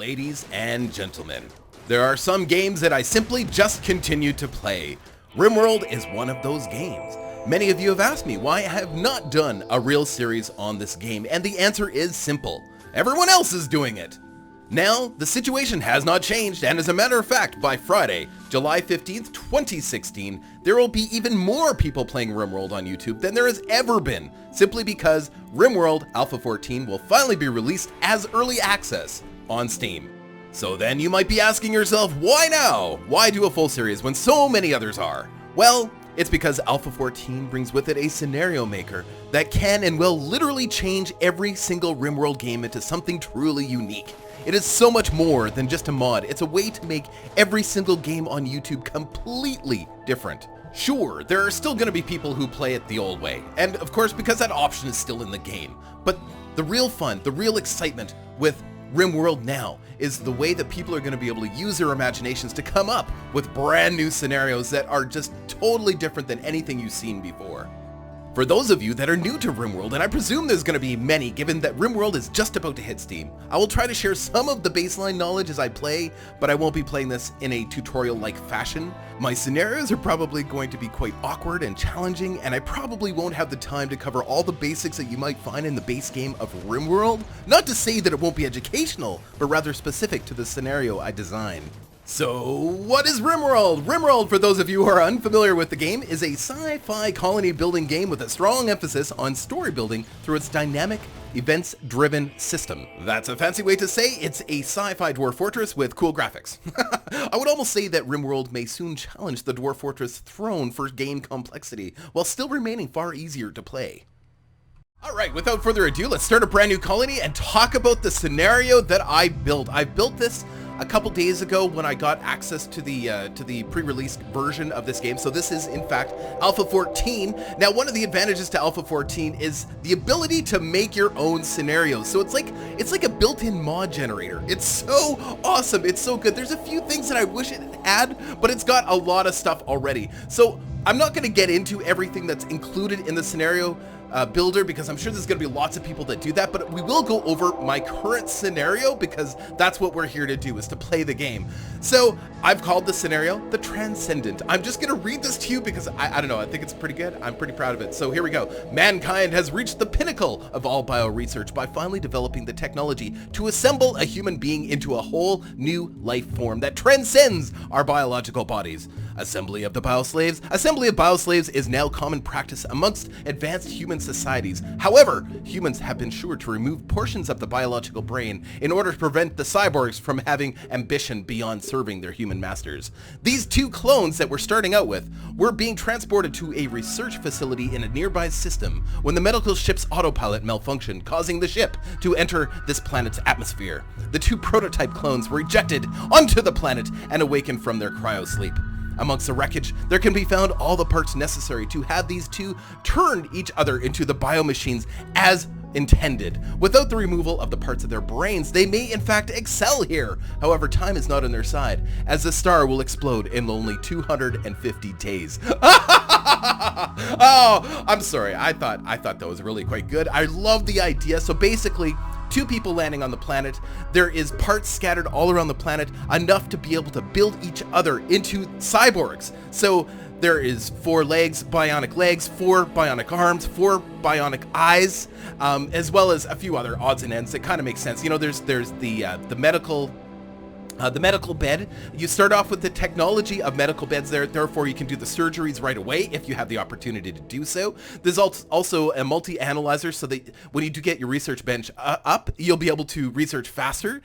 Ladies and gentlemen, there are some games that I simply just continue to play. Rimworld is one of those games. Many of you have asked me why I have not done a real series on this game, and the answer is simple. Everyone else is doing it. Now, the situation has not changed, and as a matter of fact, by Friday, July 15th, 2016, there will be even more people playing Rimworld on YouTube than there has ever been, simply because Rimworld Alpha 14 will finally be released as early access on Steam. So then you might be asking yourself, why now? Why do a full series when so many others are? Well, it's because Alpha 14 brings with it a scenario maker that can and will literally change every single Rimworld game into something truly unique. It is so much more than just a mod. It's a way to make every single game on YouTube completely different. Sure, there are still going to be people who play it the old way, and of course because that option is still in the game. But the real fun, the real excitement with Rimworld now is the way that people are going to be able to use their imaginations to come up with brand new scenarios that are just totally different than anything you've seen before. For those of you that are new to Rimworld, and I presume there's going to be many given that Rimworld is just about to hit Steam, I will try to share some of the baseline knowledge as I play, but I won't be playing this in a tutorial-like fashion. My scenarios are probably going to be quite awkward and challenging, and I probably won't have the time to cover all the basics that you might find in the base game of Rimworld. Not to say that it won't be educational, but rather specific to the scenario I designed. So, what is Rimworld? Rimworld, for those of you who are unfamiliar with the game, is a sci-fi colony building game with a strong emphasis on story building through its dynamic, events-driven system. That's a fancy way to say it's a sci-fi dwarf fortress with cool graphics. I would almost say that Rimworld may soon challenge the dwarf fortress throne for game complexity, while still remaining far easier to play. Alright, without further ado, let's start a brand new colony and talk about the scenario that I built. I built this a couple days ago when I got access to the pre-released version of this game. So this is in fact Alpha 14. Now, one of the advantages to Alpha 14 is the ability to make your own scenarios. So it's like a built-in mod generator. It's so awesome. It's so good. There's a few things that I wish it had, but it's got a lot of stuff already. So I'm not going to get into everything that's included in the scenario builder, because I'm sure there's going to be lots of people that do that, but we will go over my current scenario because that's what we're here to do, is to play the game. So I've called the scenario the Transcendent. I'm just going to read this to you because I don't know, I think it's pretty good. I'm pretty proud of it. So here we go. Mankind has reached the pinnacle of all bioresearch by finally developing the technology to assemble a human being into a whole new life form that transcends our biological bodies. Assembly of bioslaves is now common practice amongst advanced human societies. However, humans have been sure to remove portions of the biological brain in order to prevent the cyborgs from having ambition beyond serving their human masters. These two clones that we're starting out with were being transported to a research facility in a nearby system when the medical ship's autopilot malfunctioned, causing the ship to enter this planet's atmosphere. The two prototype clones were ejected onto the planet and awakened from their cryosleep. Amongst the wreckage, there can be found all the parts necessary to have these two turn each other into the biomachines as intended. Without the removal of the parts of their brains, they may in fact excel here. However, time is not on their side, as the star will explode in only 250 days. Oh, I'm sorry. I thought that was really quite good. I love the idea. So basically, two people landing on the planet. There is parts scattered all around the planet, enough to be able to build each other into cyborgs. So there is 4 legs, 4 bionic arms, 4 bionic eyes, as well as a few other odds and ends that kind of make sense. You know, there's the medical bed. You start off with the technology of medical beds there, therefore you can do the surgeries right away if you have the opportunity to do so. There's also a multi-analyzer, so that when you do get your research bench up, you'll be able to research faster.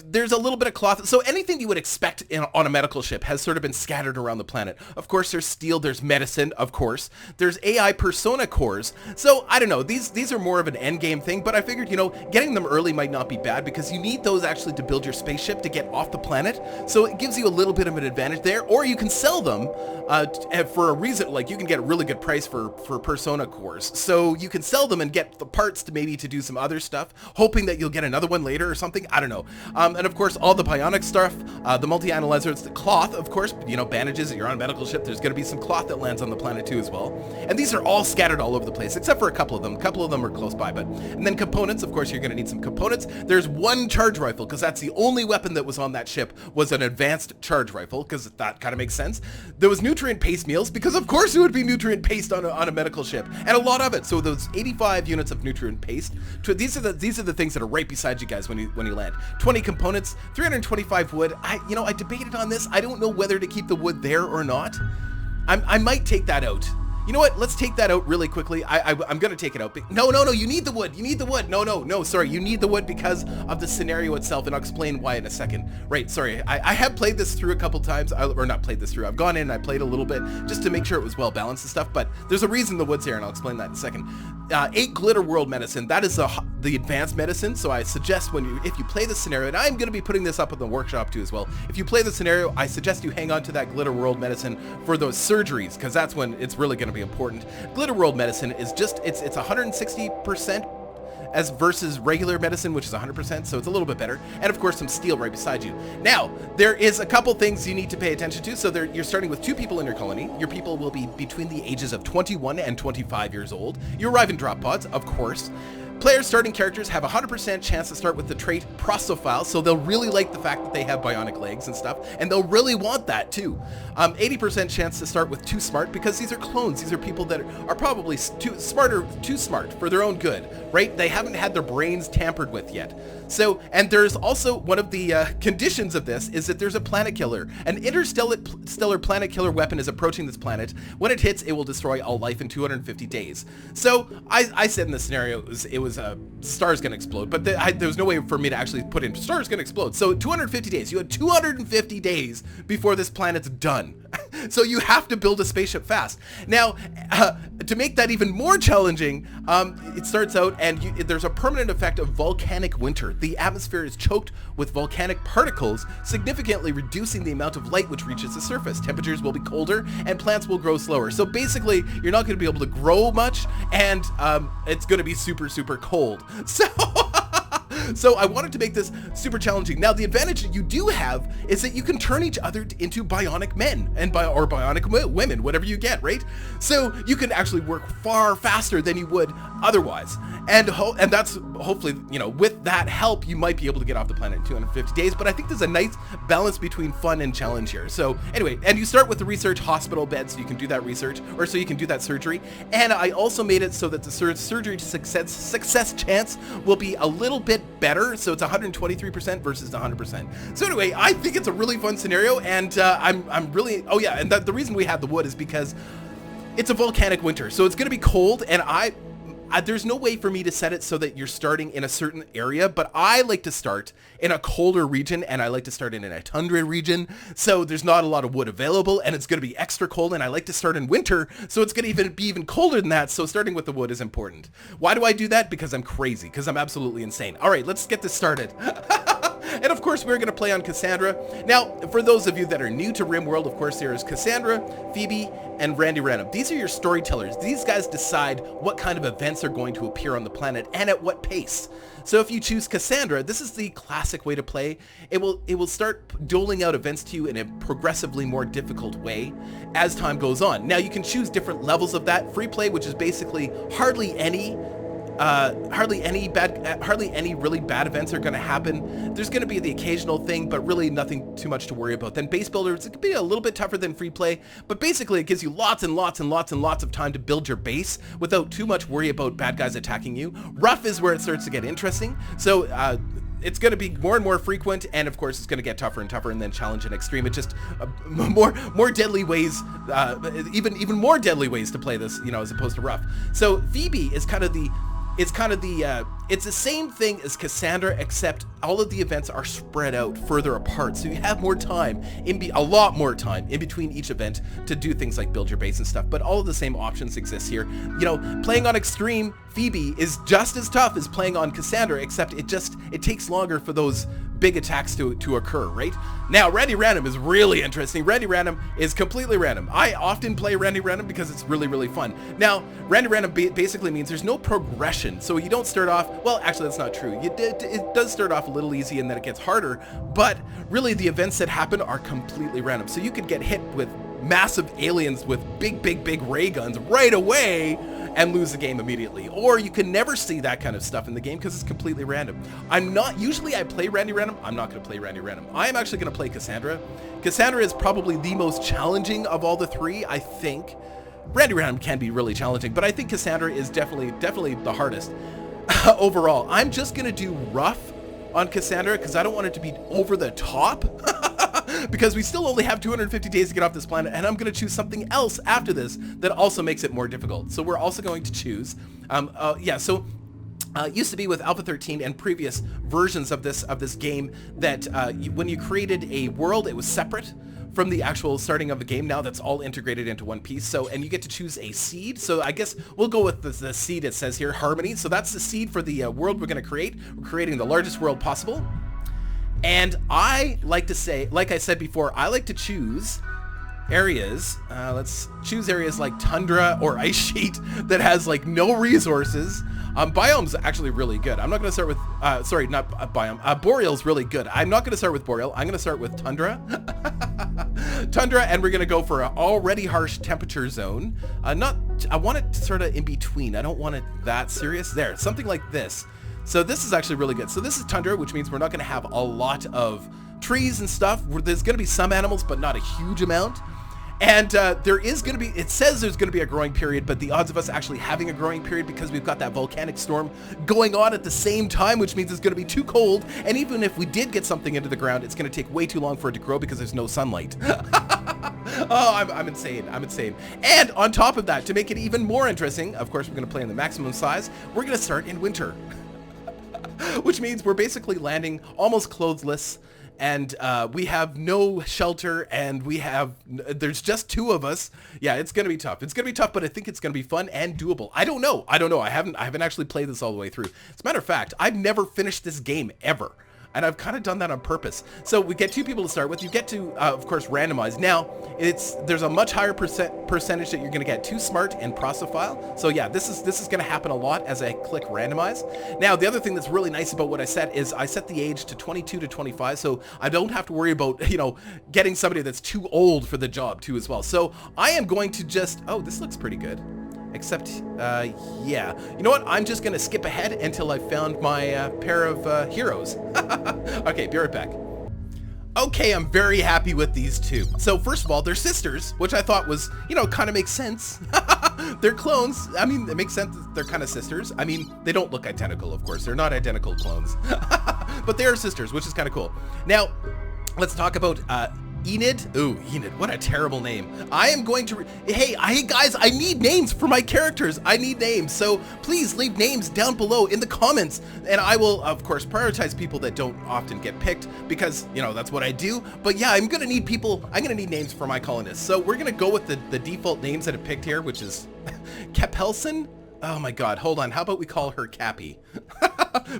There's a little bit of cloth, so anything you would expect on a medical ship has sort of been scattered around the planet. Of course, there's steel, there's medicine, of course. There's AI persona cores. So, I don't know, these are more of an endgame thing, but I figured, you know, getting them early might not be bad because you need those actually to build your spaceship to get off off the planet, so it gives you a little bit of an advantage there. Or you can sell them for a reason, like you can get a really good price for Persona cores. So you can sell them and get the parts to maybe to do some other stuff, hoping that you'll get another one later or something. I don't know. And of course, all the bionic stuff, the multi-analyzers, the cloth, of course, you know, bandages. You're on a medical ship. There's going to be some cloth that lands on the planet too as well. And these are all scattered all over the place, except for a couple of them. A couple of them are close by, and then components. Of course, you're going to need some components. There's one charge rifle, because that's the only weapon that was on that ship, was an advanced charge rifle, because that kind of makes sense. There was nutrient paste meals, because of course it would be nutrient paste on a medical ship, and a lot of it. So those 85 units of nutrient paste. These are the things that are right beside you guys when you land. 20 components, 325 wood. I debated on this. I don't know whether to keep the wood there or not. I might take that out. You know what? Let's take that out really quickly. I'm going to take it out. No, you need the wood. You need the wood. No, sorry. You need the wood because of the scenario itself, and I'll explain why in a second. Right, sorry. I have played this through a couple times, or not played this through. I've gone in and I played a little bit just to make sure it was well balanced and stuff, but there's a reason the wood's here, and I'll explain that in a second. 8 glitter world medicine. That is the advanced medicine, so I suggest if you play the scenario, and I'm going to be putting this up in the workshop too as well. If you play the scenario, I suggest you hang on to that glitter world medicine for those surgeries, because that's when it's really going to be important. Glitter world medicine is just, it's 160% as versus regular medicine, which is 100%, so it's a little bit better. And of course, some steel right beside you. Now, there is a couple things you need to pay attention to. So you're starting with 2 people in your colony. Your people will be between the ages of 21 and 25 years old. You arrive in drop pods, of course. Players starting characters have a 100% chance to start with the trait Prostophile, so they'll really like the fact that they have bionic legs and stuff, and they'll really want that too. 80% chance to start with Too Smart, because these are clones. These are people that are probably too smart for their own good, right? They haven't had their brains tampered with yet. So, and there's also one of the conditions of this is that there's a planet killer. An interstellar planet killer weapon is approaching this planet. When it hits, it will destroy all life in 250 days. So I said in the scenario it was star's gonna explode, but there was no way for me to actually put in star's gonna explode. So 250 days. You had 250 days before this planet's done. So you have to build a spaceship fast. Now, to make that even more challenging, it starts out and there's a permanent effect of volcanic winter. The atmosphere is choked with volcanic particles, significantly reducing the amount of light which reaches the surface. Temperatures will be colder and plants will grow slower. So basically, you're not going to be able to grow much, and it's going to be super, super cold. So I wanted to make this super challenging. Now, the advantage that you do have is that you can turn each other into bionic men or bionic women, whatever you get, right? So you can actually work far faster than you would otherwise. And that's hopefully, with that help, you might be able to get off the planet in 250 days. But I think there's a nice balance between fun and challenge here. So anyway, and you start with the research hospital bed, so you can do that research, or so you can do that surgery. And I also made it so that the surgery success chance will be a little bit better, so it's 123% versus 100%. So anyway, I think it's a really fun scenario, and I'm really, oh yeah, and the reason we have the wood is because it's a volcanic winter, so it's going to be cold, and there's no way for me to set it so that you're starting in a certain area, but I like to start in a colder region, and I like to start in a tundra region, so there's not a lot of wood available, and it's going to be extra cold, and I like to start in winter, so it's going to be even colder than that, so starting with the wood is important. Why do I do that? Because I'm crazy, because I'm absolutely insane. All right, let's get this started. And of course, we're going to play on Cassandra. Now, for those of you that are new to Rimworld, of course, there is Cassandra, Phoebe, and Randy Random. These are your storytellers. These guys decide what kind of events are going to appear on the planet and at what pace. So if you choose Cassandra, this is the classic way to play. It will start doling out events to you in a progressively more difficult way as time goes on. Now, you can choose different levels of that. Free play, which is basically hardly any really bad events are going to happen. There's going to be the occasional thing, but really nothing too much to worry about. Then base builders, it could be a little bit tougher than free play, but basically it gives you lots and lots of time to build your base without too much worry about bad guys attacking you. Rough is where it starts to get interesting. So it's going to be more and more frequent, and of course it's going to get tougher and tougher, and then challenge and extreme. It's just more deadly ways, even more deadly ways to play this, as opposed to rough. So Phoebe is it's the same thing as Cassandra, except all of the events are spread out further apart, so you have more time, a lot more time in between each event to do things like build your base and stuff, but all of the same options exist here. You know, playing on Extreme, Phoebe is just as tough as playing on Cassandra, except it takes longer for those big attacks to occur, right? Now, Randy Random is really interesting. Randy Random is completely random. I often play Randy Random because it's really, really fun. Now, Randy Random basically means there's no progression, so you don't start off, well, actually that's not true. It does start off a little easy and then it gets harder, but really the events that happen are completely random. So you could get hit with massive aliens with big ray guns right away and lose the game immediately. Or you can never see that kind of stuff in the game because it's completely random. Usually I play Randy Random. I'm not going to play Randy Random. I am actually going to play Cassandra. Cassandra is probably the most challenging of all the three, I think. Randy Random can be really challenging, but I think Cassandra is definitely the hardest overall. I'm just going to do rough on Cassandra because I don't want it to be over the top. Because we still only have 250 days to get off this planet, and I'm going to choose something else after this that also makes it more difficult. So we're also going to choose, it used to be with Alpha 13 and previous versions of this game that when you created a world, it was separate from the actual starting of the game. Now that's all integrated into one piece. So, and you get to choose a seed. So I guess we'll go with the seed it says here, Harmony. So that's the seed for the world we're going to create. We're creating the largest world possible. And I like to say, like I said before, I like to choose areas. Let's choose areas like tundra or ice sheet that has like no resources. Biome's actually really good. I'm not going to start with, Boreal's really good. I'm not going to start with Boreal. I'm going to start with tundra. Tundra, and we're going to go for an already harsh temperature zone. I want it sort of in between. I don't want it that serious. There, something like this. So this is actually really good. So this is tundra, which means we're not going to have a lot of trees and stuff. There's going to be some animals, but not a huge amount. And there is going to be, it says there's going to be a growing period, but the odds of us actually having a growing period because we've got that volcanic storm going on at the same time, which means it's going to be too cold. And even if we did get something into the ground, it's going to take way too long for it to grow because there's no sunlight. Oh, I'm insane. I'm insane. And on top of that, to make it even more interesting, of course, we're going to play in the maximum size. We're going to start in winter. Which means we're basically landing almost clothesless, and we have no shelter, and there's just two of us. Yeah, it's gonna be tough. It's gonna be tough, but I think it's gonna be fun and doable. I don't know. I haven't actually played this all the way through. As a matter of fact, I've never finished this game ever. And I've kind of done that on purpose. So we get two people to start with. You get to, of course, randomize. Now, there's a much higher percentage that you're going to get too smart and Prosophile. So yeah, this is going to happen a lot as I click randomize. Now, the other thing that's really nice about what I set is I set the age to 22 to 25, so I don't have to worry about, getting somebody that's too old for the job too as well. So I am going to just, oh, this looks pretty good. Except, yeah. You know what? I'm just going to skip ahead until I found my pair of heroes. Okay, be right back. Okay, I'm very happy with these two. So first of all, they're sisters, which I thought was, kind of makes sense. They're clones. I mean, it makes sense that they're kind of sisters. I mean, they don't look identical, of course. They're not identical clones. But they are sisters, which is kind of cool. Now, let's talk about Enid. Ooh, Enid, what a terrible name. I am going to, hey guys, I need names for my characters. I need names. So please leave names down below in the comments. And I will, of course, prioritize people that don't often get picked because, that's what I do. But yeah, I'm going to need names for my colonists. So we're going to go with the default names that are picked here, which is Capelson. Oh my God, hold on. How about we call her Cappy?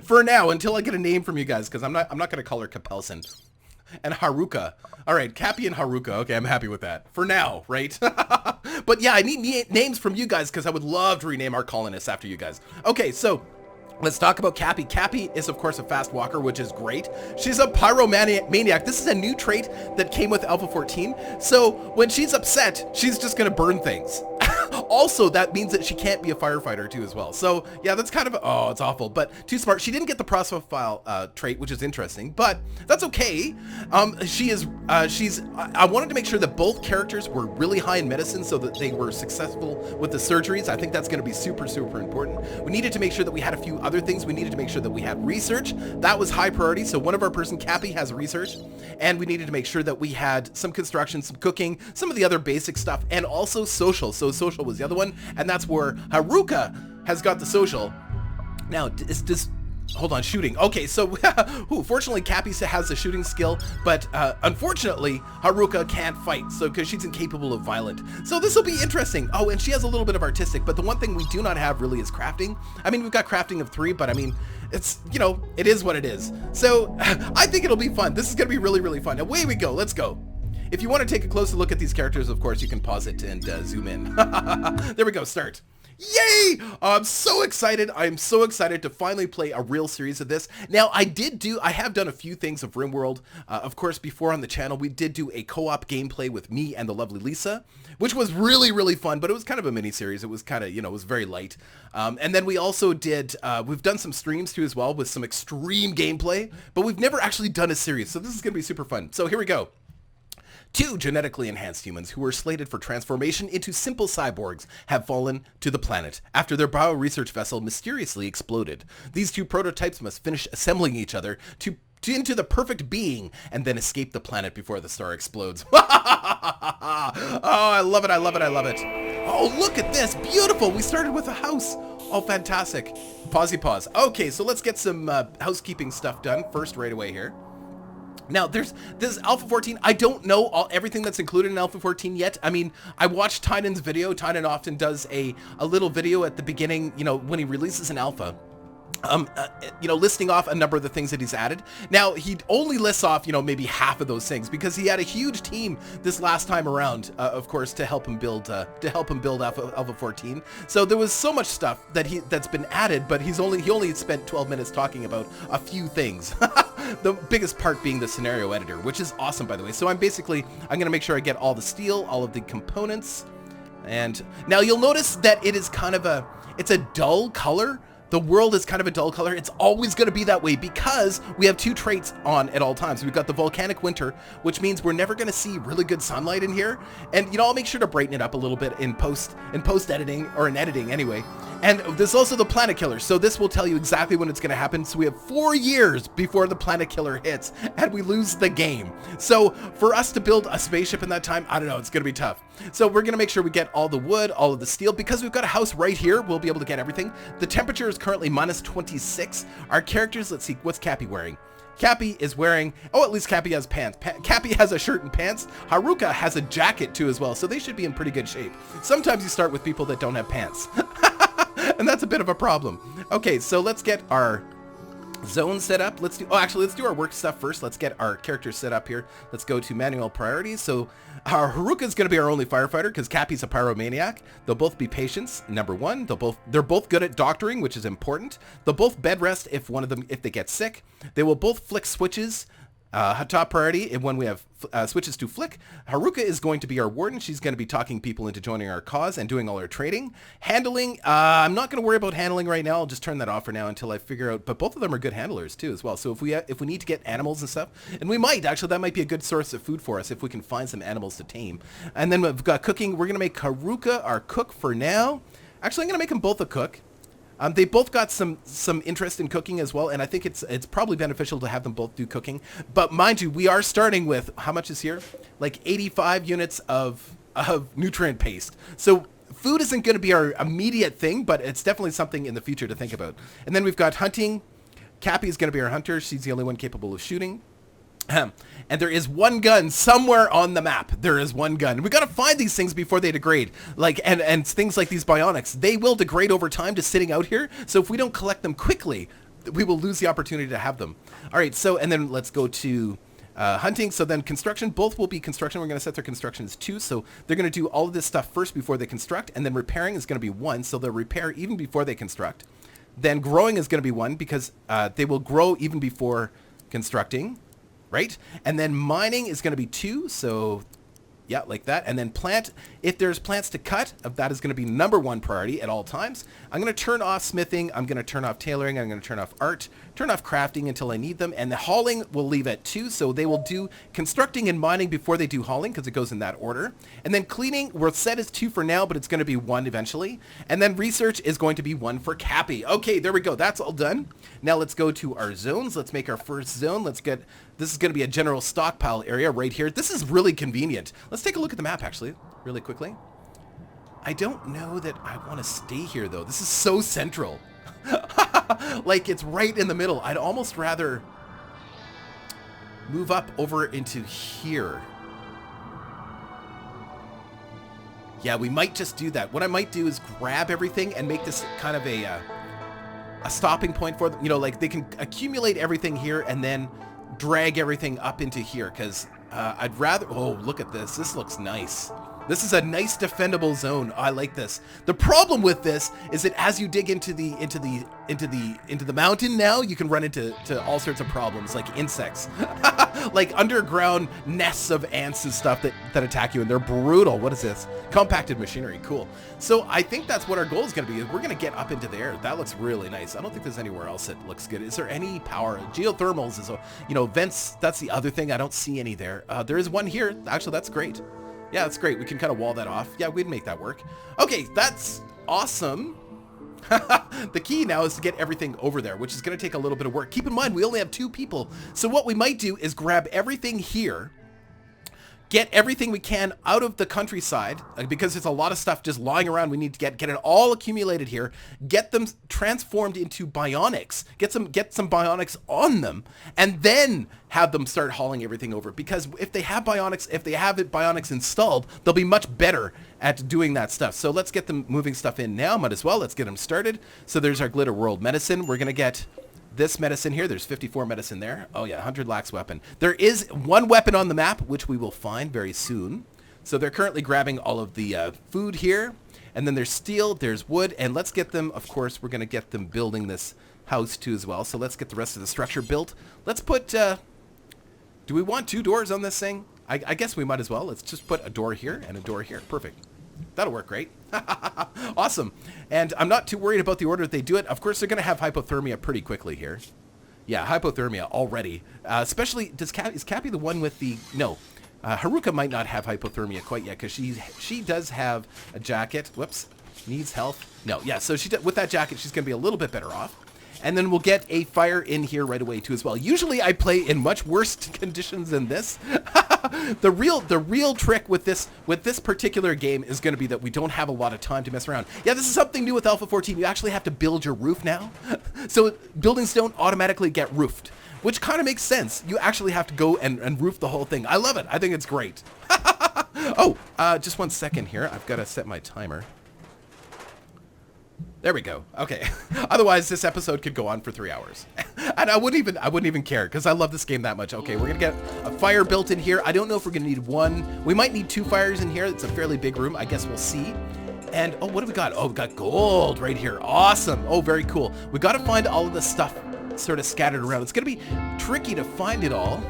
For now, until I get a name from you guys, because I'm not going to call her Capelson. And Haruka. All right, Cappy and Haruka. Okay, I'm happy with that. For now, right? But yeah, I need names from you guys because I would love to rename our colonists after you guys. Okay, so let's talk about Cappy. Cappy is, of course, a fast walker, which is great. She's a pyromaniac. This is a new trait that came with Alpha 14. So when she's upset, she's just going to burn things. Also, that means that she can't be a firefighter too as well. So yeah, that's kind of, oh, it's awful, but too smart. She didn't get the Prosophile trait, which is interesting, but that's okay. I wanted to make sure that both characters were really high in medicine so that they were successful with the surgeries. I think that's going to be super, super important. We needed to make sure that we had a few other things. We needed to make sure that we had research. That was high priority. So one of our person, Cappy, has research, and we needed to make sure that we had some construction, some cooking, some of the other basic stuff, and also social. So social was the other one, and that's where Haruka has got the social. Now, Hold on, shooting. Okay, so fortunately Cappy has a shooting skill, but unfortunately Haruka can't fight, so because she's incapable of violent. So this will be interesting. Oh, and she has a little bit of artistic, but the one thing we do not have really is crafting. I mean, we've got crafting of 3, but I mean, it's, you know, it is what it is. So I think it'll be fun. This is going to be really, really fun. Away we go. Let's go. If you want to take a closer look at these characters, of course, you can pause it and zoom in. There we go. Start. Yay! I'm so excited. I'm so excited to finally play a real series of this. Now, I have done a few things of Rimworld. Of course, before on the channel, we did do a co-op gameplay with me and the lovely Lisa, which was really, really fun, but it was kind of a mini-series. It was kind of, you know, it was very light. And then we also did, we've done some streams too as well with some extreme gameplay, but we've never actually done a series, so this is going to be super fun. So here we go. 2 genetically enhanced humans who were slated for transformation into simple cyborgs have fallen to the planet after their bio-research vessel mysteriously exploded. These 2 prototypes must finish assembling each other into the perfect being and then escape the planet before the star explodes. Oh, I love it, I love it, I love it. Oh, look at this. Beautiful. We started with a house. Oh, fantastic. Pause. Okay, so let's get some housekeeping stuff done first right away here. Now, this Alpha 14, I don't know everything that's included in Alpha 14 yet. I mean, I watched Tynan's video. Tynan often does a little video at the beginning, you know, when he releases an Alpha. You know, listing off a number of the things that he's added. Now, he only lists off, you know, maybe half of those things because he had a huge team this last time around, of course, to help him build Alpha 14. So there was so much stuff that's been added, but he only spent 12 minutes talking about a few things. The biggest part being the scenario editor, which is awesome, by the way. So I'm going to make sure I get all the steel, all of the components. And now you'll notice that it is kind of it's a dull color. The world is kind of a dull color. It's always going to be that way because we have 2 traits on at all times. We've got the volcanic winter, which means we're never going to see really good sunlight in here. And, you know, I'll make sure to brighten it up a little bit in post editing, or in editing anyway. And there's also the planet killer. So this will tell you exactly when it's going to happen. So we have 4 years before the planet killer hits and we lose the game. So for us to build a spaceship in that time, I don't know, it's going to be tough. So we're going to make sure we get all the wood, all of the steel, because we've got a house right here. We'll be able to get everything. The temperature is currently minus 26. Our characters, let's see, what's Cappy wearing? Cappy is wearing, oh, at least Cappy has pants. Cappy has a shirt and pants. Haruka has a jacket too as well, so they should be in pretty good shape. Sometimes you start with people that don't have pants. And that's a bit of a problem. Okay, so let's get our zone set up. Let's do our work stuff first. Let's get our characters set up here. Let's go to manual priorities. So our Haruka is going to be our only firefighter because Cappy's a pyromaniac. They'll both be patients. Number 1, they're both good at doctoring, which is important. They'll both bed rest if they get sick. They will both flick switches. Top priority, and when we have switches to flick, Haruka is going to be our warden. She's going to be talking people into joining our cause and doing all our trading. Handling, I'm not going to worry about handling right now. I'll just turn that off for now until I figure out, but both of them are good handlers too as well. So if we need to get animals and stuff, and we might, actually, that might be a good source of food for us if we can find some animals to tame. And then we've got cooking. We're going to make Haruka our cook for now. Actually, I'm going to make them both a cook. They both got some interest in cooking as well, and I think it's probably beneficial to have them both do cooking. But mind you, we are starting with, how much is here? Like 85 units of nutrient paste. So food isn't going to be our immediate thing, but it's definitely something in the future to think about. And then we've got hunting. Cappy is going to be our hunter. She's the only one capable of shooting. And there is one gun somewhere on the map. There is one gun. We got to find these things before they degrade. Like, and things like these bionics, they will degrade over time to sitting out here. So if we don't collect them quickly, we will lose the opportunity to have them. All right. So, and then let's go to hunting. So then construction, both will be construction. We're going to set their construction as 2. So they're going to do all of this stuff first before they construct. And then repairing is going to be 1. So they'll repair even before they construct. Then growing is going to be 1 because they will grow even before constructing. Right? And then mining is going to be 2. So yeah, like that. And then plant, if there's plants to cut, that is going to be number 1 priority at all times. I'm going to turn off smithing. I'm going to turn off tailoring. I'm going to turn off art, turn off crafting until I need them. And the hauling we'll leave at 2. So they will do constructing and mining before they do hauling because it goes in that order. And then cleaning, we're set as 2 for now, but it's going to be 1 eventually. And then research is going to be 1 for Cappy. Okay, there we go. That's all done. Now let's go to our zones. Let's make our first zone. This is going to be a general stockpile area right here. This is really convenient. Let's take a look at the map, actually, really quickly. I don't know that I want to stay here, though. This is so central. Like, it's right in the middle. I'd almost rather move up over into here. Yeah, we might just do that. What I might do is grab everything and make this kind of a stopping point for them. You know, like they can accumulate everything here and then drag everything up into here, because I'd rather... Oh, look at this. This looks nice. This is a nice defendable zone. I like this. The problem with this is that as you dig into the mountain now, you can run into all sorts of problems, like insects, like underground nests of ants and stuff that attack you, and they're brutal. What is this? Compacted machinery. Cool. So I think that's what our goal is going to be. Is we're going to get up into there. That looks really nice. I don't think there's anywhere else that looks good. Is there any power? Geothermals is, vents. That's the other thing. I don't see any there. There is one here. Actually, that's great. Yeah, that's great. We can kind of wall that off. Yeah, we'd make that work. Okay, that's awesome. The key now is to get everything over there, which is going to take a little bit of work. Keep in mind, we only have 2 people. So what we might do is grab everything here, get everything we can out of the countryside, because there's a lot of stuff just lying around. We need to get it all accumulated here, get them transformed into bionics, get some bionics on them, and then have them start hauling everything over. Because if they have bionics installed, they'll be much better at doing that stuff. So let's get them moving stuff in now. Might as well. Let's get them started. So there's our Glitter World medicine. We're going to get this medicine here. There's 54 medicine there. Oh yeah, 100 lax weapon. There is 1 weapon on the map, which we will find very soon. So they're currently grabbing all of the food here. And then there's steel, there's wood, and let's get them, of course, we're going to get them building this house too as well. So let's get the rest of the structure built. Let's put, do we want 2 doors on this thing? I guess we might as well. Let's just put a door here and a door here. Perfect. That'll work great. Awesome. And I'm not too worried about the order that they do it. Of course, they're going to have hypothermia pretty quickly here. Yeah, hypothermia already. Especially, is Cappy the one with the... No. Haruka might not have hypothermia quite yet, because she does have a jacket. Whoops. Needs health. No, yeah, so with that jacket, she's going to be a little bit better off. And then we'll get a fire in here right away too as well. Usually I play in much worse conditions than this. The real trick with this particular game is going to be that we don't have a lot of time to mess around. Yeah, this is something new with Alpha 14. You actually have to build your roof now. So buildings don't automatically get roofed, which kind of makes sense. You actually have to go and roof the whole thing. I love it. I think it's great. Oh, just 1 second here. I've got to set my timer. There we go. Okay. Otherwise, this episode could go on for 3 hours. And I wouldn't even care, because I love this game that much. Okay, we're going to get a fire built in here. I don't know if we're going to need 1. We might need 2 fires in here. It's a fairly big room. I guess we'll see. And, oh, what have we got? Oh, we got gold right here. Awesome. Oh, very cool. We got to find all of this stuff sort of scattered around. It's going to be tricky to find it all.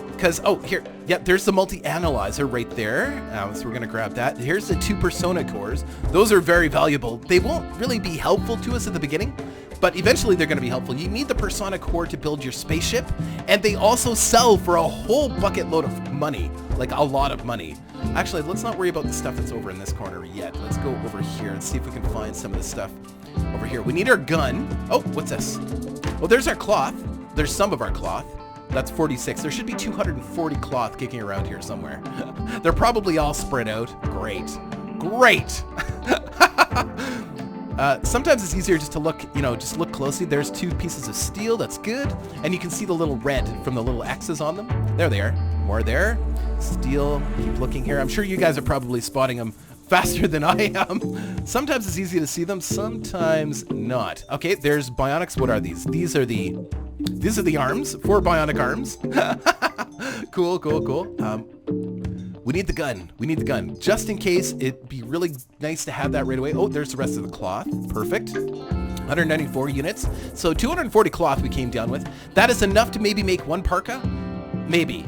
Because, oh, here, yeah, there's the multi-analyzer right there. So we're going to grab that. Here's the 2 persona cores. Those are very valuable. They won't really be helpful to us at the beginning, but eventually they're going to be helpful. You need the persona core to build your spaceship, and they also sell for a whole bucket load of money, like a lot of money. Actually, let's not worry about the stuff that's over in this corner yet. Let's go over here and see if we can find some of the stuff over here. We need our gun. Oh, what's this? Well, there's our cloth. There's some of our cloth. That's 46. There should be 240 cloth kicking around here somewhere. They're probably all spread out. Great. Great. Sometimes it's easier just to look, just look closely. There's 2 pieces of steel. That's good. And you can see the little red from the little X's on them. There they are. More there. Steel. Keep looking here. I'm sure you guys are probably spotting them faster than I am. Sometimes it's easy to see them. Sometimes not. Okay, there's bionics. What are these? These are the arms. 4 bionic arms. Cool, cool, cool. We need the gun. We need the gun. Just in case, it'd be really nice to have that right away. Oh, there's the rest of the cloth. Perfect. 194 units. So 240 cloth we came down with. That is enough to maybe make 1 parka? Maybe.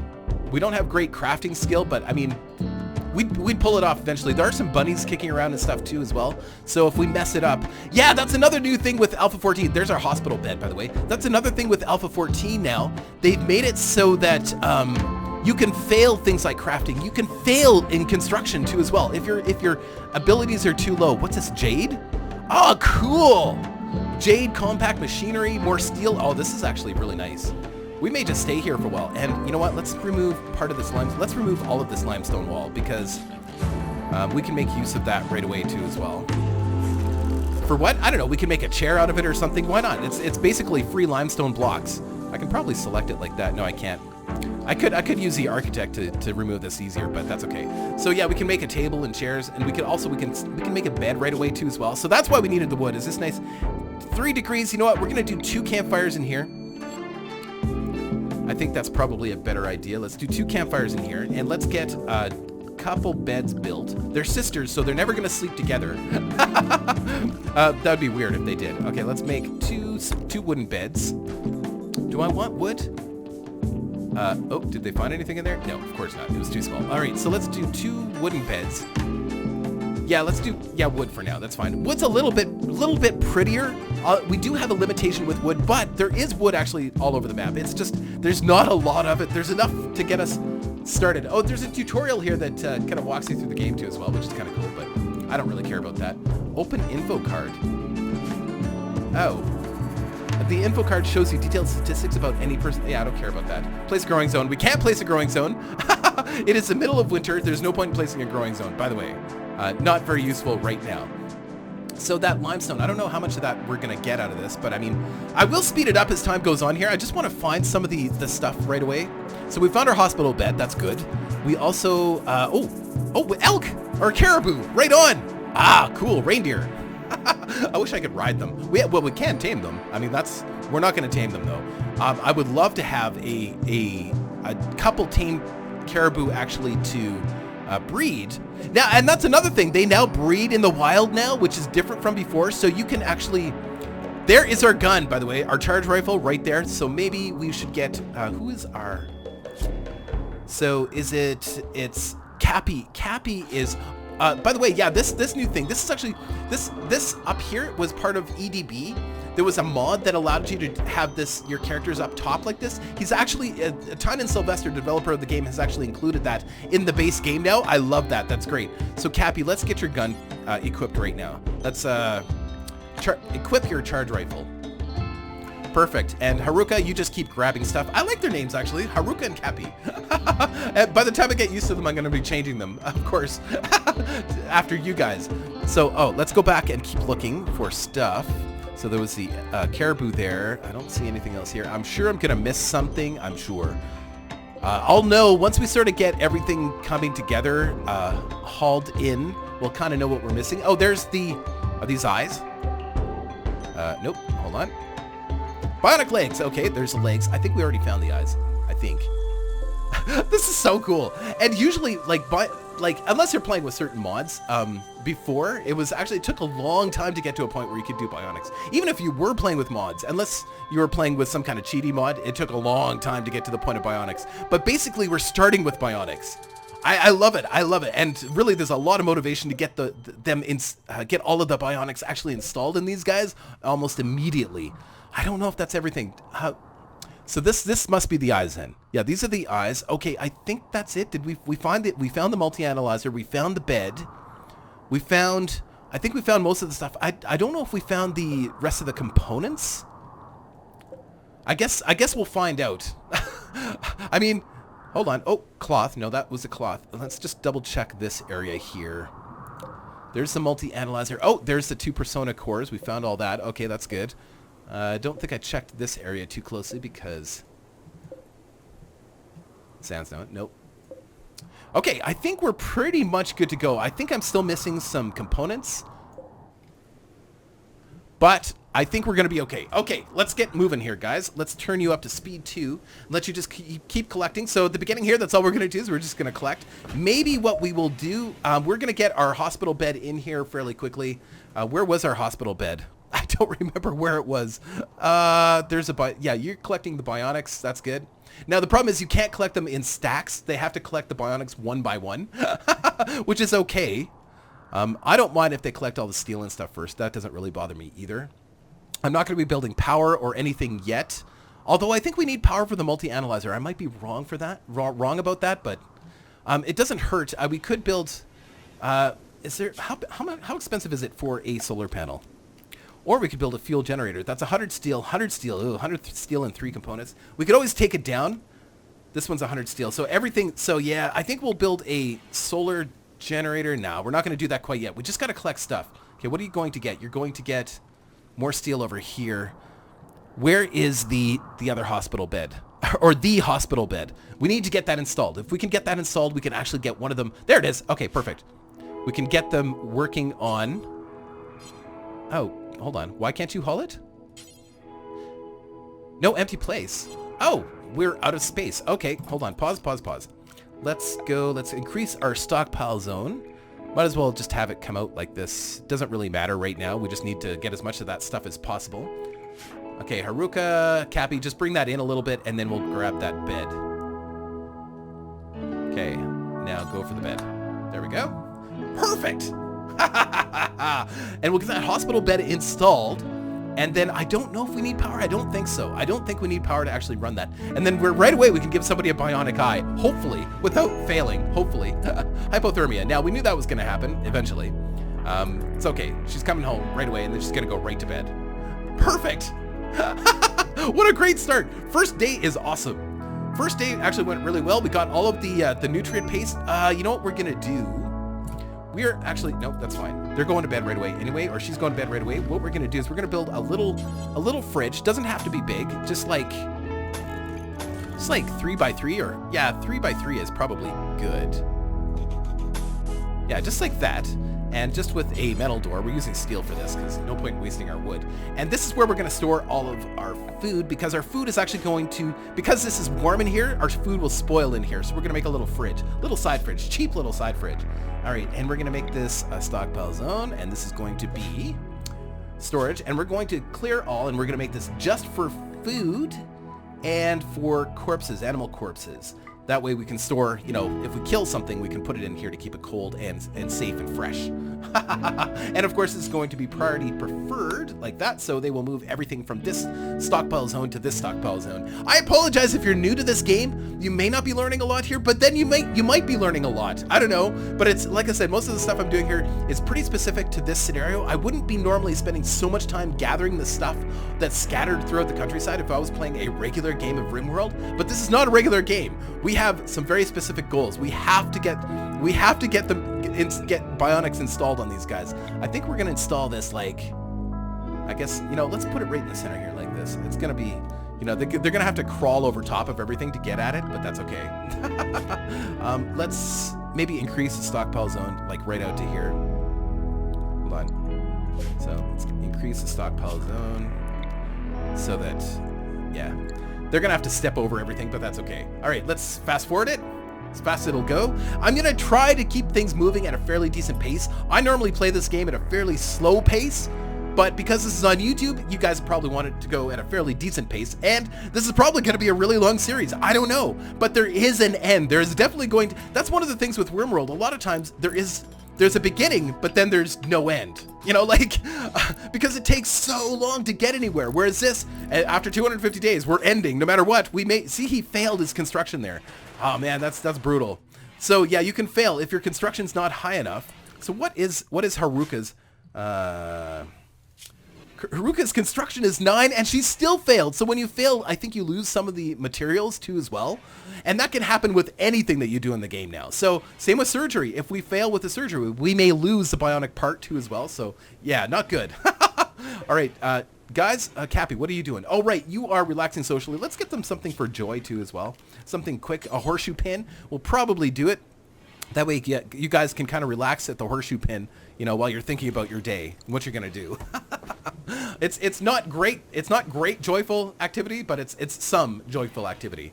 We don't have great crafting skill, but I mean, we'd pull it off eventually. There are some bunnies kicking around and stuff too as well. So if we mess it up... Yeah, that's another new thing with Alpha 14. There's our hospital bed, by the way. That's another thing with Alpha 14 now. They've made it so that you can fail things like crafting. You can fail in construction too as well. If your abilities are too low. What's this, jade? Oh, cool! Jade, compact machinery, more steel. Oh, this is actually really nice. We may just stay here for a while. And you know what? Let's remove part of this limestone. Let's remove all of this limestone wall, because we can make use of that right away too as well. For what? I don't know. We can make a chair out of it or something. Why not? It's basically free limestone blocks. I can probably select it like that. No, I can't. I could use the architect to remove this easier, but that's okay. So yeah, we can make a table and chairs, and we can make a bed right away too as well. So that's why we needed the wood. Is this nice? 3 degrees. You know what? We're gonna do 2 campfires in here. I think that's probably a better idea. Let's do 2 campfires in here, and let's get a couple beds built. They're sisters, so they're never gonna sleep together. That'd be weird if they did. Okay, let's make two wooden beds. Do I want wood? Oh, did they find anything in there? No, of course not. It was too small. All right, so let's do 2 wooden beds. Yeah, let's do wood for now. That's fine. Wood's a little bit prettier. We do have a limitation with wood, but there is wood actually all over the map. It's just there's not a lot of it. There's enough to get us started. Oh, there's a tutorial here that kind of walks you through the game too as well, which is kind of cool, but I don't really care about that. Open info card. Oh. The info card shows you detailed statistics about any person. Yeah, I don't care about that. Place a growing zone. We can't place a growing zone. It is the middle of winter. There's no point in placing a growing zone, by the way. Not very useful right now. So that limestone, I don't know how much of that we're going to get out of this, but I mean, I will speed it up as time goes on here. I just want to find some of the stuff right away. So we found our hospital bed. That's good. We also, elk or caribou. Right on. Ah, cool. Reindeer. I wish I could ride them. Well, we can tame them. I mean, we're not going to tame them though. I would love to have a couple tame caribou actually to breed. Now, and that's another thing. They now breed in the wild now, which is different from before. So you can actually, there is our gun, by the way, our charge rifle right there. So maybe we should get, who is our, so it's Cappy. Cappy is, by the way, yeah, this new thing, this is actually, this up here was part of EDB. There was a mod that allowed you to have your characters up top like this. He's actually, Tynan Sylvester, developer of the game, has actually included that in the base game now. I love that. That's great. So Cappy, let's get your gun equipped right now. Let's equip your charge rifle. Perfect. And Haruka, you just keep grabbing stuff. I like their names, actually. Haruka and Cappy. By the time I get used to them, I'm going to be changing them, of course, after you guys. So, let's go back and keep looking for stuff. So there was the caribou there. I don't see anything else here. I'm sure I'm going to miss something. I'm sure. I'll know once we sort of get everything coming together, hauled in. We'll kind of know what we're missing. Oh, there's are these eyes? Nope. Hold on. Bionic legs. Okay, there's the legs. I think we already found the eyes. I think. This is so cool. And usually, like unless you're playing with certain mods, before it took a long time to get to a point where you could do bionics. Even if you were playing with mods, unless you were playing with some kind of cheaty mod, it took a long time to get to the point of bionics. But basically, we're starting with bionics. I love it. I love it. And really, there's a lot of motivation to get get all of the bionics actually installed in these guys almost immediately. I don't know if that's everything. So this must be the eyes then. Yeah, these are the eyes. Okay, I think that's it. Did we find it? We found the multi-analyzer. We found the bed. I think we found most of the stuff. I don't know if we found the rest of the components. I guess we'll find out. I mean, hold on. Oh, cloth. No, that was a cloth. Let's just double check this area here. There's the multi-analyzer. Oh, there's the 2 persona cores. We found all that. Okay, that's good. I don't think I checked this area too closely because sandstone. Nope. Okay, I think we're pretty much good to go. I think I'm still missing some components, but I think we're going to be okay. Okay, let's get moving here, guys. Let's turn you up to speed 2 and let you just keep collecting. So at the beginning here, that's all we're going to do is we're just going to collect. Maybe what we will do, we're going to get our hospital bed in here fairly quickly. Where was our hospital bed? I don't remember where it was. There's yeah, you're collecting the bionics. That's good. Now, the problem is you can't collect them in stacks. They have to collect the bionics one by one, which is okay. I don't mind if they collect all the steel and stuff first. That doesn't really bother me either. I'm not going to be building power or anything yet, although I think we need power for the multi-analyzer. I might be wrong for that, wrong about that, but it doesn't hurt. We could build, how expensive is it for a solar panel? Or we could build a fuel generator. That's 100 steel, 100 steel, 100 steel and 3 components. We could always take it down. This one's 100 steel. So everything, so yeah, I think we'll build a solar generator. No, we're not going to do that quite yet. We just got to collect stuff. Okay, Okay, what are you going to get? You're going to get more steel over here. Where is the other hospital bed? Or the hospital bed? We need to get that installed. If we can get that installed, we can actually get one of them. There it is. Okay, perfect. We can get them working on... Oh, hold on. Why can't you haul it? No empty place. Oh, we're out of space. Okay, hold on. Pause, pause, pause. Let's go. Let's increase our stockpile zone. Might as well just have it come out like this. Doesn't really matter right now. We just need to get as much of that stuff as possible. Okay, Haruka, Cappy, just bring that in a little bit, and then we'll grab that bed. Okay, now go for the bed. There we go. Perfect! And we'll get that hospital bed installed, and then I don't know if we need power. I don't think so. I don't think we need power to actually run that. And then right away we can give somebody a bionic eye, hopefully, without failing, hopefully. Hypothermia. Now, we knew that was going to happen eventually. It's okay. She's coming home right away, and then she's going to go right to bed. Perfect! What a great start. First day is awesome. First day actually went really well. We got all of the nutrient paste. You know what we're going to do? We're actually, nope, that's fine. They're going to bed right away anyway, or she's going to bed right away. What we're going to do is we're going to build a little fridge. Doesn't have to be big, just like 3x3, or yeah, 3x3 is probably good. Yeah, just like that. And just with a metal door. We're using steel for this because no point wasting our wood. And this is where we're going to store all of our food, because our food is actually going to, because this is warm in here, our food will spoil in here. So we're going to make a little fridge, little side fridge, cheap little side fridge. All right, and we're going to make this a stockpile zone, and this is going to be storage, and we're going to clear all, and we're going to make this just for food and for corpses, animal corpses. That way we can store, you know, if we kill something, we can put it in here to keep it cold and safe and fresh. And of course, it's going to be priority preferred like that, so they will move everything from this stockpile zone to this stockpile zone. I apologize if you're new to this game. You may not be learning a lot here, but then you might be learning a lot. I don't know, but it's like I said, most of the stuff I'm doing here is pretty specific to this scenario. I wouldn't be normally spending so much time gathering the stuff that's scattered throughout the countryside if I was playing a regular game of Rimworld, but this is not a regular game. We have some very specific goals. We have to get bionics installed on these guys. I think we're gonna install this, like, I guess, you know, let's put it right in the center here like this. It's gonna be, you know, they're gonna have to crawl over top of everything to get at it, but that's okay. Let's maybe increase the stockpile zone like right out to here. Hold on. So let's increase the stockpile zone so that, yeah. They're going to have to step over everything, but that's okay. All right, let's fast forward it. As fast as it'll go. I'm going to try to keep things moving at a fairly decent pace. I normally play this game at a fairly slow pace, but because this is on YouTube, you guys probably want it to go at a fairly decent pace, and this is probably going to be a really long series. I don't know, but there is an end. There's definitely going to... That's one of the things with Rimworld. A lot of times, there's a beginning, but then there's no end. You know, like, because it takes so long to get anywhere. Whereas this, after 250 days, we're ending. No matter what, we may... See, he failed his construction there. Oh, man, that's brutal. So, yeah, you can fail if your construction's not high enough. So what is Haruka's... Haruka's construction is 9, and she's still failed. So when you fail, I think you lose some of the materials too as well. And that can happen with anything that you do in the game now. So same with surgery. If we fail with the surgery, we may lose the bionic part too as well. So yeah, not good. All right, guys, Cappy, what are you doing? Oh, right, you are relaxing socially. Let's get them something for joy too as well. Something quick, a horseshoe pin. We'll probably do it. That way you guys can kind of relax at the horseshoe pin, you know, while you're thinking about your day and what you're going to do. It's not great. It's not great joyful activity, but it's some joyful activity.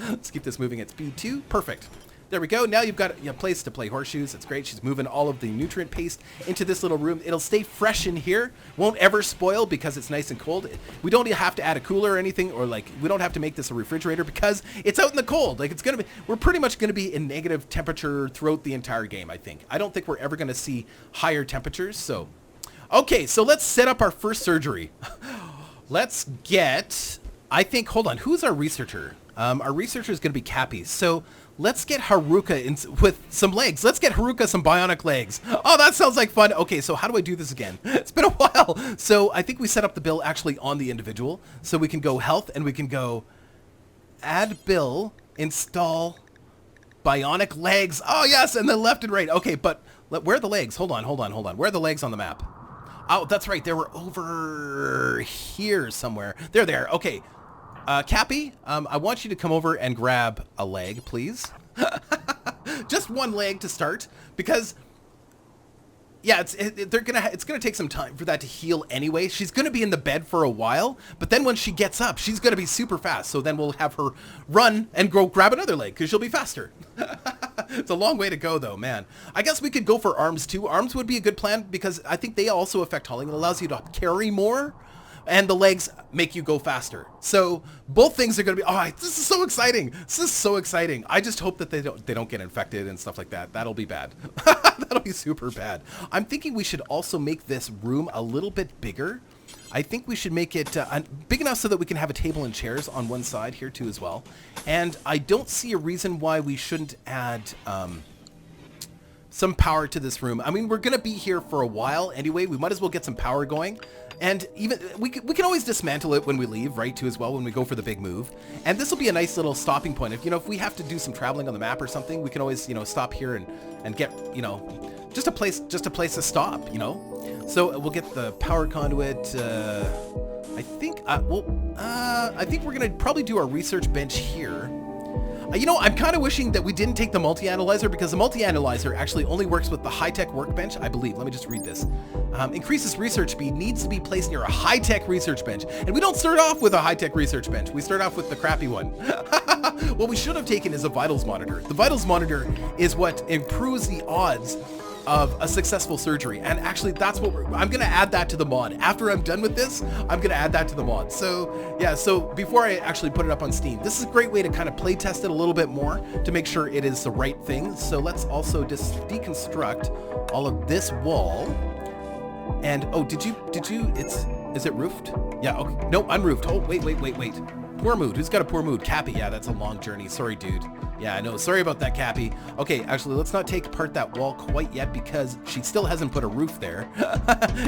Let's keep this moving at speed 2. Perfect. There we go. Now you've got a place to play horseshoes. It's great. She's moving all of the nutrient paste into this little room. It'll stay fresh in here. Won't ever spoil because it's nice and cold. We don't have to add a cooler or anything, or like we don't have to make this a refrigerator because it's out in the cold. Like we're pretty much going to be in negative temperature throughout the entire game, I think. I don't think we're ever going to see higher temperatures. So, okay, so let's set up our first surgery. Let's get, I think, hold on. Who's our researcher? Our researcher is going to be Cappy. So let's get Haruka with some legs. Let's get Haruka some bionic legs. Oh, that sounds like fun. Okay, so how do I do this again? It's been a while. So I think we set up the bill actually on the individual. So we can go health and we can go add bill, install bionic legs. Oh, yes, and then left and right. Okay, but Where are the legs? Hold on. Where are the legs on the map? Oh, that's right. They were over here somewhere. They're there. Okay. Cappy, I want you to come over and grab a leg, please. Just one leg to start, because yeah, it's gonna take some time for that to heal anyway. She's gonna be in the bed for a while, but then when she gets up, she's gonna be super fast. So then we'll have her run and go grab another leg because she'll be faster. It's a long way to go though, man. I guess we could go for arms too. Arms would be a good plan because I think they also affect hauling. It allows you to carry more, and the legs make you go faster. So both things are going to be, oh, this is so exciting. This is so exciting. I just hope that they don't get infected and stuff like that. That'll be bad. That'll be super bad. I'm thinking we should also make this room a little bit bigger. I think we should make it big enough so that we can have a table and chairs on one side here too as well. And I don't see a reason why we shouldn't add some power to this room. I mean, we're going to be here for a while anyway. We might as well get some power going. And even we can always dismantle it when we leave, right, too, as well, when we go for the big move. And this will be a nice little stopping point. If, if we have to do some traveling on the map or something, we can always, stop here and get, just a place to stop, So we'll get the power conduit. I think we're going to probably do our research bench here. I'm kind of wishing that we didn't take the multi-analyzer, because the multi-analyzer actually only works with the high-tech workbench, I believe. Let me just read this. Increases research speed, needs to be placed near a high-tech research bench. And we don't start off with a high-tech research bench. We start off with the crappy one. What we should have taken is a vitals monitor. The vitals monitor is what improves the odds of a successful surgery, and actually that's what I'm gonna add that to the mod. After I'm done with this, I'm gonna add that to the mod. So yeah, so before I actually put it up on Steam, this is a great way to kind of play test it a little bit more to make sure it is the right thing. So let's also just deconstruct all of this wall. And oh, is it roofed? Yeah, okay, no, unroofed. Oh, wait. Poor mood. Who's got a poor mood? Cappy. Yeah, that's a long journey. Sorry, dude. Yeah, I know. Sorry about that, Cappy. Okay, actually, let's not take apart that wall quite yet because she still hasn't put a roof there.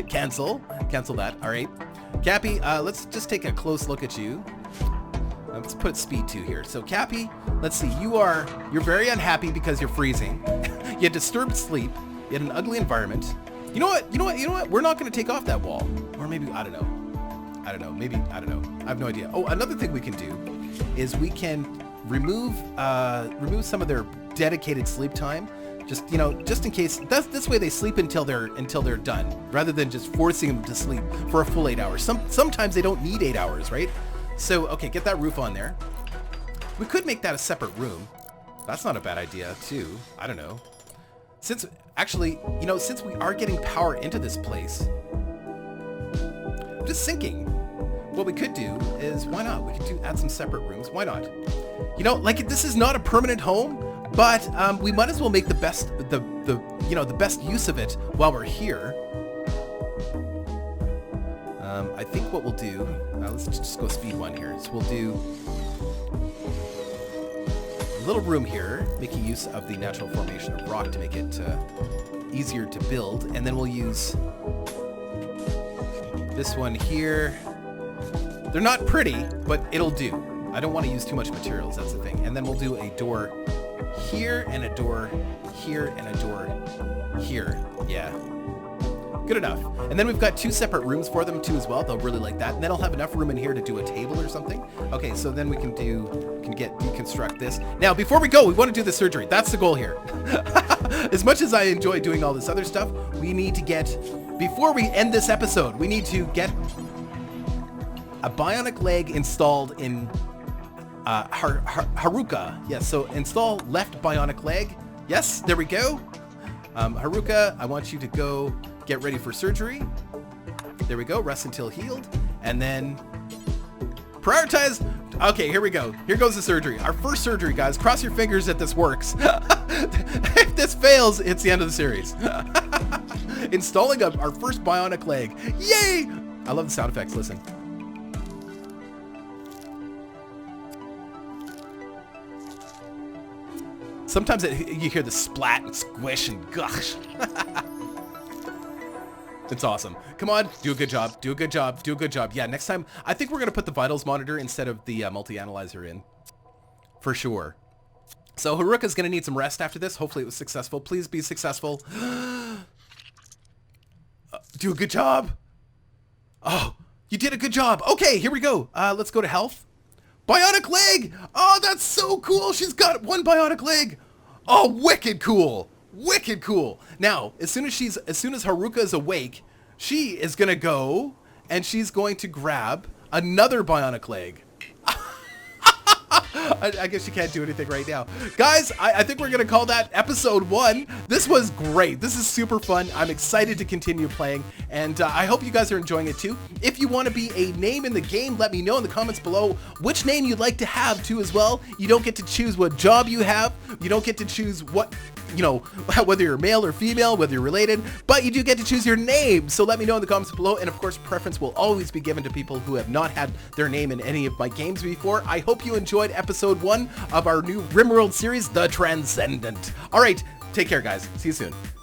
Cancel that. All right. Cappy, let's just take a close look at you. Let's put speed 2 here. So, Cappy, let's see. You're very unhappy because you're freezing. You had disturbed sleep. You had an ugly environment. You know what? We're not going to take off that wall. Or maybe, I don't know. Maybe, I don't know. I have no idea. Oh, another thing we can do is we can remove some of their dedicated sleep time. Just in case. This way they sleep until they're done, rather than just forcing them to sleep for a full 8 hours. Sometimes they don't need 8 hours, right? So, okay, get that roof on there. We could make that a separate room. That's not a bad idea, too. I don't know. Since we are getting power into this place, I'm just thinking, what we could do is, why not? We could add some separate rooms. Why not? This is not a permanent home, but we might as well make the best use of it while we're here. I think what we'll do, let's just go speed 1 here. So we'll do a little room here, making use of the natural formation of rock to make it easier to build, and then we'll use this one here. They're not pretty, but it'll do. I don't want to use too much materials, that's the thing. And then we'll do a door here, and a door here, and a door here. Yeah. Good enough. And then we've got 2 separate rooms for them too as well. They'll really like that. And then I'll have enough room in here to do a table or something. Okay, so then we can deconstruct this. Now, before we go, we want to do the surgery. That's the goal here. As much as I enjoy doing all this other stuff, we need to get, before we end this episode, we need to get a bionic leg installed in Haruka. Yes, so install left bionic leg. Yes, there we go. Haruka, I want you to go get ready for surgery. There we go, rest until healed. And then prioritize. Okay, here we go. Here goes the surgery. Our first surgery, guys. Cross your fingers that this works. If this fails, it's the end of the series. Installing our first bionic leg. Yay! I love the sound effects. Listen. Sometimes you hear the splat and squish and gosh. It's awesome. Come on, do a good job. Do a good job. Do a good job. Yeah, next time, I think we're going to put the vitals monitor instead of the multi-analyzer in. For sure. So Haruka's gonna need some rest after this. Hopefully it was successful. Please be successful. Do a good job. Oh, you did a good job. Okay, here we go. Let's go to health. Bionic leg. Oh, that's so cool. She's got one bionic leg. Oh, wicked cool. Wicked cool. Now, as soon as Haruka is awake, she is gonna go and she's going to grab another bionic leg. I guess you can't do anything right now. Guys, I think we're going to call that episode 1. This was great. This is super fun. I'm excited to continue playing, and I hope you guys are enjoying it too. If you want to be a name in the game, let me know in the comments below which name you'd like to have too as well. You don't get to choose what job you have. You don't get to choose what, you know, whether you're male or female, whether you're related, but you do get to choose your name. So let me know in the comments below. And of course, preference will always be given to people who have not had their name in any of my games before. I hope you enjoyed episode 1 of our new Rimworld series, The Transcendent. All right, take care, guys. See you soon.